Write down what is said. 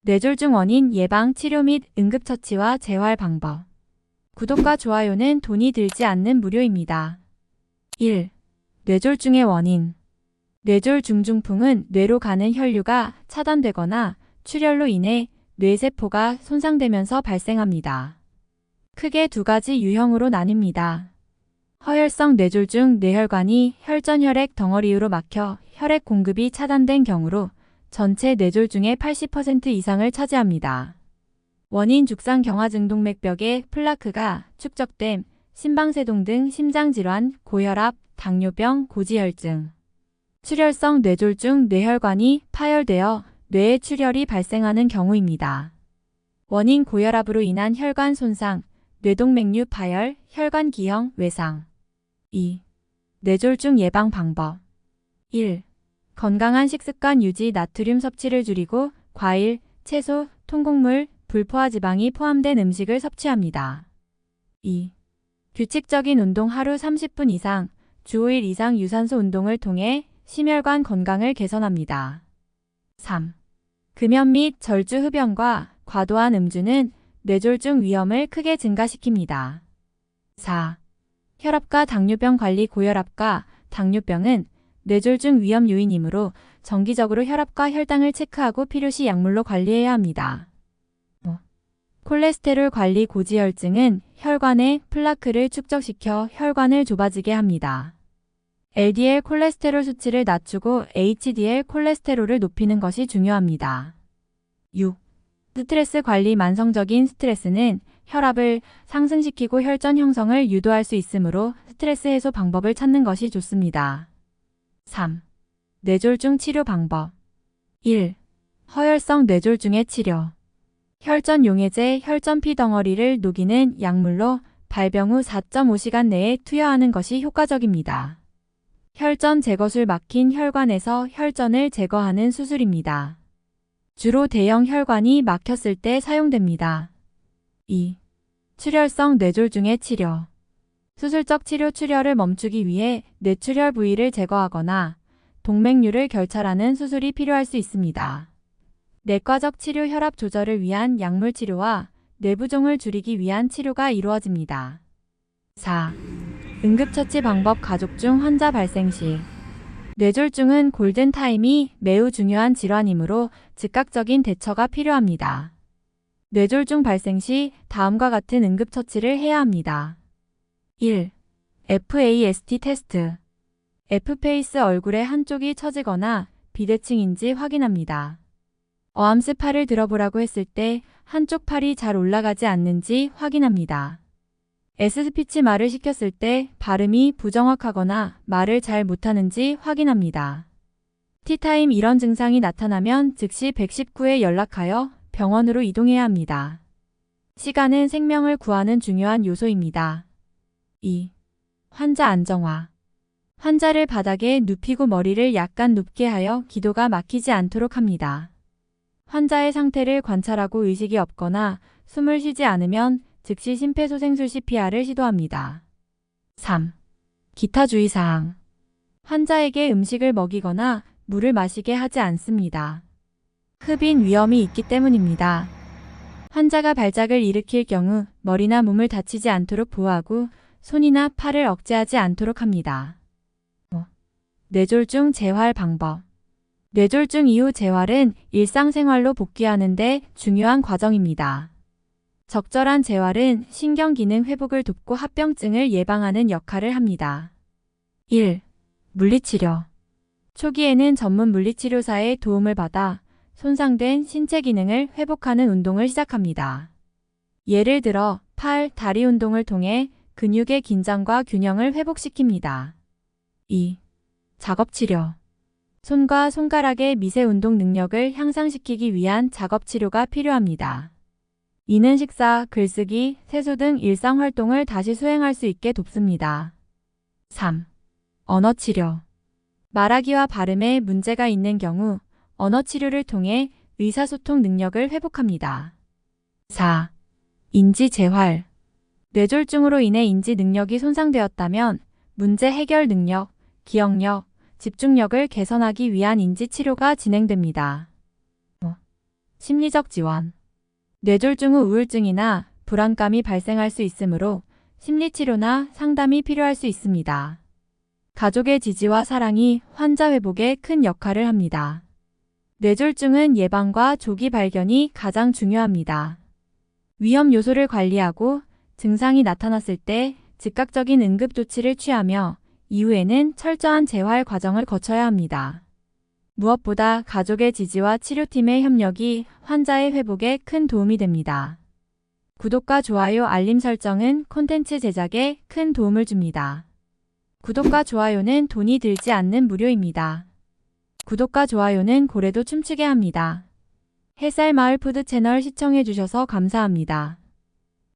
뇌졸중 원인 예방, 치료 및 응급처치와 재활 방법. 구독과 좋아요는 돈이 들지 않는 무료입니다. 1. 뇌졸중의 원인. 뇌졸중 중풍은 뇌로 가는 혈류가 차단되거나 출혈로 인해 뇌세포가 손상되면서 발생합니다. 크게 두 가지 유형으로 나뉩니다. 허혈성 뇌졸중, 뇌혈관이 혈전혈액 덩어리로 막혀 혈액 공급이 차단된 경우로 전체 뇌졸중의 80% 이상을 차지합니다. 원인 죽상 경화증동맥벽에 플라크가 축적됨, 심방세동 등 심장질환, 고혈압, 당뇨병, 고지혈증. 출혈성 뇌졸중, 뇌혈관이 파열되어 뇌에 출혈이 발생하는 경우입니다. 원인 고혈압으로 인한 혈관 손상, 뇌동맥류 파열, 혈관 기형, 외상. 2. 뇌졸중 예방 방법. 1. 건강한 식습관 유지, 나트륨 섭취를 줄이고 과일, 채소, 통곡물, 불포화 지방이 포함된 음식을 섭취합니다. 2. 규칙적인 운동 하루 30분 이상, 주 5일 이상 유산소 운동을 통해 심혈관 건강을 개선합니다. 3. 금연 및 절주 흡연과 과도한 음주는 뇌졸중 위험을 크게 증가시킵니다. 4. 혈압과 당뇨병 관리. 고혈압과 당뇨병은 뇌졸중 위험 요인이므로 정기적으로 혈압과 혈당을 체크하고 필요시 약물로 관리해야 합니다. 5. 콜레스테롤 관리. 고지혈증은 혈관에 플라크를 축적시켜 혈관을 좁아지게 합니다. LDL 콜레스테롤 수치를 낮추고 HDL 콜레스테롤을 높이는 것이 중요합니다. 6. 스트레스 관리. 만성적인 스트레스는 혈압을 상승시키고 혈전 형성을 유도할 수 있으므로 스트레스 해소 방법을 찾는 것이 좋습니다. 3. 뇌졸중 치료 방법. 1. 허혈성 뇌졸중의 치료. 혈전 용해제, 혈전 피 덩어리를 녹이는 약물로 발병 후 4.5시간 내에 투여하는 것이 효과적입니다. 혈전 제거술. 막힌 혈관에서 혈전을 제거하는 수술입니다. 주로 대형 혈관이 막혔을 때 사용됩니다. 2. 출혈성 뇌졸중의 치료. 수술적 치료. 출혈을 멈추기 위해 뇌출혈 부위를 제거하거나 동맥류를 결찰하는 수술이 필요할 수 있습니다. 내과적 치료. 혈압 조절을 위한 약물 치료와 뇌부종을 줄이기 위한 치료가 이루어집니다. 4. 응급처치 방법. 가족 중 환자 발생 시. 뇌졸중은 골든타임이 매우 중요한 질환이므로 즉각적인 대처가 필요합니다. 뇌졸중 발생 시 다음과 같은 응급처치를 해야 합니다. 1. FAST 테스트. F페이스. 얼굴의 한쪽이 처지거나 비대칭인지 확인합니다. 어암스. 팔을 들어보라고 했을 때 한쪽 팔이 잘 올라가지 않는지 확인합니다. S. 스피치. 말을 시켰을 때 발음이 부정확하거나 말을 잘 못하는지 확인합니다. T타임. 이런 증상이 나타나면 즉시 119에 연락하여 병원으로 이동해야 합니다. 시간은 생명을 구하는 중요한 요소입니다. 2. 환자 안정화. 환자를 바닥에 눕히고 머리를 약간 높게 하여 기도가 막히지 않도록 합니다. 환자의 상태를 관찰하고 의식이 없거나 숨을 쉬지 않으면 즉시 심폐소생술 CPR을 시도합니다. 3. 기타 주의사항. 환자에게 음식을 먹이거나 물을 마시게 하지 않습니다. 흡인 위험이 있기 때문입니다. 환자가 발작을 일으킬 경우 머리나 몸을 다치지 않도록 보호하고 손이나 팔을 억제하지 않도록 합니다. 5. 뇌졸중 재활 방법. 뇌졸중 이후 재활은 일상생활로 복귀하는 데 중요한 과정입니다. 적절한 재활은 신경기능 회복을 돕고 합병증을 예방하는 역할을 합니다. 1. 물리치료. 초기에는 전문 물리치료사의 도움을 받아 손상된 신체 기능을 회복하는 운동을 시작합니다. 예를 들어 팔, 다리 운동을 통해 근육의 긴장과 균형을 회복시킵니다. 2. 작업치료. 손과 손가락의 미세 운동 능력을 향상시키기 위한 작업치료가 필요합니다. 이는 식사, 글쓰기, 세수 등 일상활동을 다시 수행할 수 있게 돕습니다. 3. 언어치료. 말하기와 발음에 문제가 있는 경우 언어치료를 통해 의사소통 능력을 회복합니다. 4. 인지재활. 뇌졸중으로 인해 인지 능력이 손상되었다면 문제 해결 능력, 기억력, 집중력을 개선하기 위한 인지치료가 진행됩니다. 심리적 지원. 뇌졸중 후 우울증이나 불안감이 발생할 수 있으므로 심리치료나 상담이 필요할 수 있습니다. 가족의 지지와 사랑이 환자 회복에 큰 역할을 합니다. 뇌졸중은 예방과 조기 발견이 가장 중요합니다. 위험 요소를 관리하고 증상이 나타났을 때 즉각적인 응급 조치를 취하며 이후에는 철저한 재활 과정을 거쳐야 합니다. 무엇보다 가족의 지지와 치료팀의 협력이 환자의 회복에 큰 도움이 됩니다. 구독과 좋아요, 알림 설정은 콘텐츠 제작에 큰 도움을 줍니다. 구독과 좋아요는 돈이 들지 않는 무료입니다. 구독과 좋아요는 고래도 춤추게 합니다. 햇살마을 푸드 채널 시청해주셔서 감사합니다.